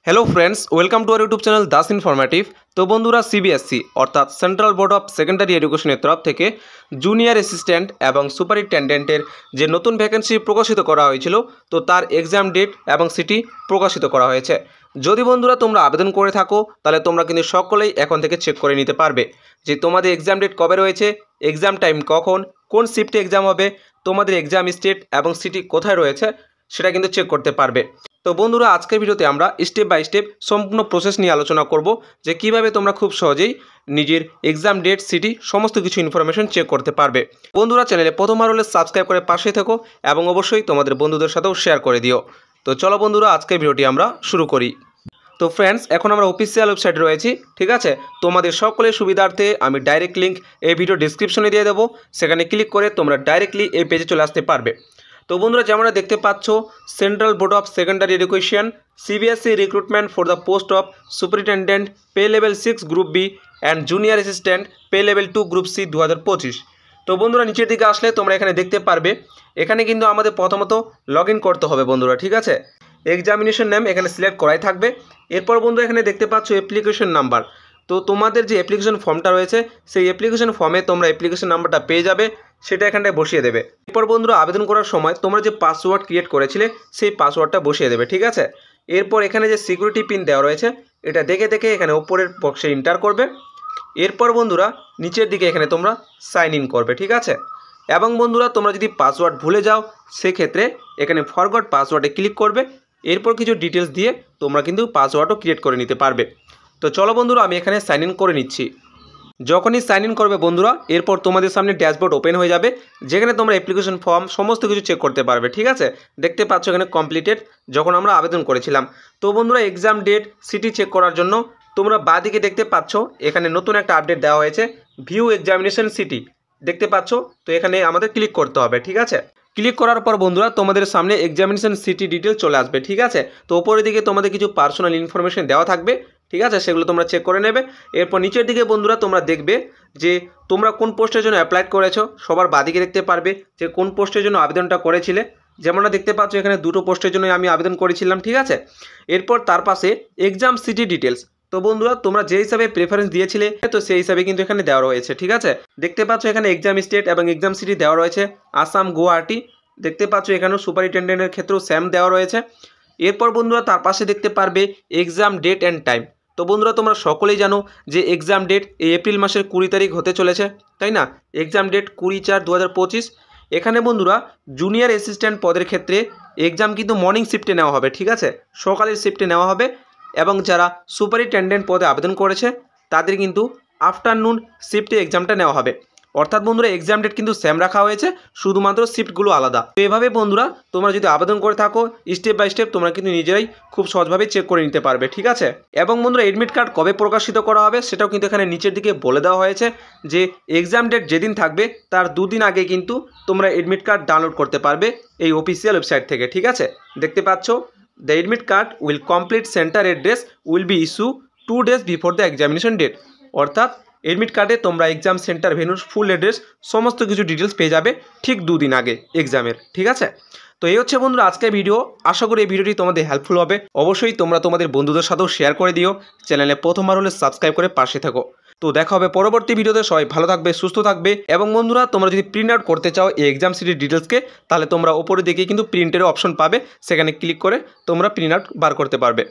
Hello friends, welcome to our YouTube channel Das informative. তো বন্ধুরা, CBSE অর্থাৎ সেন্ট্রাল বোর্ড অফ সেকেন্ডারি এডুকেশনের তরফ থেকে জুনিয়র অ্যাসিস্ট্যান্ট এবং সুপারিনটেন্ডেন্টের যে নতুন ভ্যাকেন্সি প্রকাশিত করা হয়েছিল, তো তার এক্সাম ডেট এবং সিটি প্রকাশিত করা হয়েছে। যদি বন্ধুরা তোমরা আবেদন করে থাকো, তাহলে তোমরা কিন্তু সকলেই এখন থেকে চেক করে নিতে পারবে যে তোমাদের এক্সাম ডেট কবে রয়েছে, এক্সাম টাইম কখন, কোন শিফটে এক্সাম হবে, তোমাদের এক্সাম স্টেট এবং সিটি কোথায় রয়েছে সেটা কিন্তু চেক করতে পারবে। তো বন্ধুরা, আজকের ভিডিওতে আমরা স্টেপ বাই স্টেপ সম্পূর্ণ প্রসেস নিয়ে আলোচনা করব যে কিভাবে তোমরা খুব সহজেই নিজের এক্সাম ডেট সিটি সমস্ত কিছু ইনফরমেশন চেক করতে পারবে। বন্ধুরা, চ্যানেলে প্রথমবার হলে সাবস্ক্রাইব করে পাশে থেকো এবং অবশ্যই তোমাদের বন্ধুদের সাথেও শেয়ার করে দিও। তো চলো বন্ধুরা, আজকের ভিডিওটি আমরা শুরু করি। তো ফ্রেন্ডস, এখন আমরা অফিসিয়াল ওয়েবসাইটে রয়েছি, ঠিক আছে। তোমাদের সকলের সুবিধার্থে আমি ডাইরেক্ট লিঙ্ক এই ভিডিও ডিসক্রিপশনে দিয়ে দেবো, সেখানে ক্লিক করে তোমরা ডাইরেক্টলি এই পেজে চলে আসতে পারবে। তো বন্ধুরা, যেমন দেখতে পাচ্ছ, central board of secondary education CBSE recruitment for the post of superintendent pay level 6 group B and junior assistant pay level 2 group C 2025। তো বন্ধুরা, নিচের দিকে আসলে তোমরা এখানে দেখতে পারবে, এখানে কিন্তু আমাদের প্রথমত লগ ইন করতে হবে বন্ধুরা, ঠিক আছে। এক্সামিনেশন নেম এখানে সিলেক্ট করাই থাকবে। এরপর বন্ধুরা, এখানে দেখতে পাচ্ছ অ্যাপ্লিকেশন নাম্বার। তো তোমাদের যে অ্যাপ্লিকেশন ফর্মটা রয়েছে, সেই অ্যাপ্লিকেশন ফর্মে তোমরা অ্যাপ্লিকেশন নাম্বারটা পেয়ে যাবে, সেটা এখানটায় বসিয়ে দেবে। এরপর বন্ধুরা, আবেদন করার সময় তোমরা যে পাসওয়ার্ড ক্রিয়েট করেছিলে সেই পাসওয়ার্ডটা বসিয়ে দেবে, ঠিক আছে। এরপর এখানে যে সিকিউরিটি পিন দেওয়া রয়েছে, এটা দেখে দেখে এখানে উপরের বক্সে এন্টার করবে। এরপর বন্ধুরা, নিচের দিকে এখানে তোমরা সাইন ইন করবে, ঠিক আছে। এবং বন্ধুরা, তোমরা যদি পাসওয়ার্ড ভুলে যাও, সেক্ষেত্রে এখানে ফরগট পাসওয়ার্ডে ক্লিক করবে। এরপর কিছু ডিটেলস দিয়ে তোমরা কিন্তু পাসওয়ার্ডও ক্রিয়েট করে নিতে পারবে। তো চলো বন্ধুরা, আমি এখানে সাইন ইন করে নিচ্ছি। যখনই সাইন ইন করবে বন্ধুরা, এরপর তোমাদের সামনে ড্যাশবোর্ড ওপেন হয়ে যাবে, যেখানে তোমরা অ্যাপ্লিকেশন ফর্ম সমস্ত কিছু চেক করতে পারবে, ঠিক আছে। দেখতে পাচ্ছ এখানে কমপ্লিটেড, যখন আমরা আবেদন করেছিলাম। তো বন্ধুরা, এক্সাম ডেট সিটি চেক করার জন্য তোমরা বাঁদিকে দেখতে পাচ্ছ এখানে নতুন একটা আপডেট দেওয়া হয়েছে, ভিউ এক্সামিনেশন সিটি দেখতে পাচ্ছ। তো এখানে আমাদের ক্লিক করতে হবে, ঠিক আছে। ক্লিক করার পর বন্ধুরা, তোমাদের সামনে এক্সামিনেশন সিটি ডিটেল চলে আসবে, ঠিক আছে। তো উপরের দিকে তোমাদের কিছু পার্সোনাল ইনফরমেশন দেওয়া থাকবে, ঠিক আছে, সেগুলো তোমরা চেক করে নেবে। এরপর নিচের দিকে বন্ধুরা তোমরা দেখবে যে তোমরা কোন পোস্টের জন্য অ্যাপ্লাই করেছো, সবার বাদিকে দেখতে পারবে যে কোন পোস্টের জন্য আবেদনটা করেছিলে। যেমনটা দেখতে পাচ্ছ, এখানে দুটো পোস্টের জন্য আমি আবেদন করেছিলাম, ঠিক আছে। এরপর তার পাশে এক্সাম সিটি ডিটেলস। তো বন্ধুরা, তোমরা যে হিসাবে প্রেফারেন্স দিয়েছিলে, তো সেই হিসাবে কিন্তু এখানে দেওয়া রয়েছে, ঠিক আছে। দেখতে পাচ্ছ এখানে এক্সাম স্টেট এবং এক্সাম সিটি দেওয়া রয়েছে, আসাম, গুয়াহাটি। দেখতে পাচ্ছ এখানেও সুপারিনটেন্ডেন্টের ক্ষেত্রেও সেম দেওয়া রয়েছে। এরপর বন্ধুরা, তার পাশে দেখতে পারবে এক্সাম ডেট অ্যান্ড টাইম। তো বন্ধুরা, তোমরা সকলেই জানো যে এক্সাম ডেট এই এপ্রিল মাসের 20 তারিখ হতে চলেছে, তাই না। Exam date 20/4/2025। এখানে বন্ধুরা, জুনিয়র অ্যাসিস্ট্যান্ট পদের ক্ষেত্রে এক্সাম কিন্তু মর্নিং শিফটে নেওয়া হবে, ঠিক আছে, সকালের শিফটে নেওয়া হবে। এবং যারা সুপারিনটেন্ডেন্ট পদে আবেদন করেছে, তাদের কিন্তু আফটারনুন শিফটে এক্সামটা নেওয়া হবে। অর্থাৎ বন্ধুরা, এক্সাম ডেট কিন্তু সেম রাখা হয়েছে, শুধুমাত্র শিফটগুলো আলাদা। তো এভাবে বন্ধুরা, তোমরা যদি আবেদন করে থাকো, স্টেপ বাই স্টেপ তোমরা কিন্তু নিজেরাই খুব সহজভাবে চেক করে নিতে পারবে, ঠিক আছে। এবং বন্ধুরা, এডমিট কার্ড কবে প্রকাশিত করা হবে সেটাও কিন্তু এখানে নিচের দিকে বলে দেওয়া হয়েছে, যে এক্সাম ডেট যেদিন থাকবে তার 2 দিন আগে কিন্তু তোমরা এডমিট কার্ড ডাউনলোড করতে পারবে এই অফিসিয়াল ওয়েবসাইট থেকে, ঠিক আছে। দেখতে পাচ্ছ, the admit card will complete centre address will be issue 2 days before the examination date. অর্থাৎ এডমিট কার্ডে তোমরা এক্সাম সেন্টার, ভেন্যুর ফুল অ্যাড্রেস সমস্ত কিছু ডিটেলস পেয়ে যাবে ঠিক 2 দিন আগে এক্সামের, ঠিক আছে। তো এই হচ্ছে বন্ধুরা আজকের ভিডিও। আশা করি এই ভিডিওটি তোমাদের হেল্পফুল হবে। অবশ্যই তোমরা তোমাদের বন্ধুদের সাথেও শেয়ার করে দিও। চ্যানেলে প্রথমবার হলে সাবস্ক্রাইব করে পাশে থাকো। তো দেখা হবে পরবর্তী ভিডিওতে। সবাই ভালো থাকবে, সুস্থ থাকবে। এবং বন্ধুরা, তোমরা যদি প্রিন্ট আউট করতে চাও এই এক্সাম সিটির ডিটেলসকে, তাহলে তোমরা ওপরে দিকে কিন্তু প্রিন্টের অপশন পাবে, সেখানে ক্লিক করে তোমরা প্রিন্ট আউট বার করতে পারবে।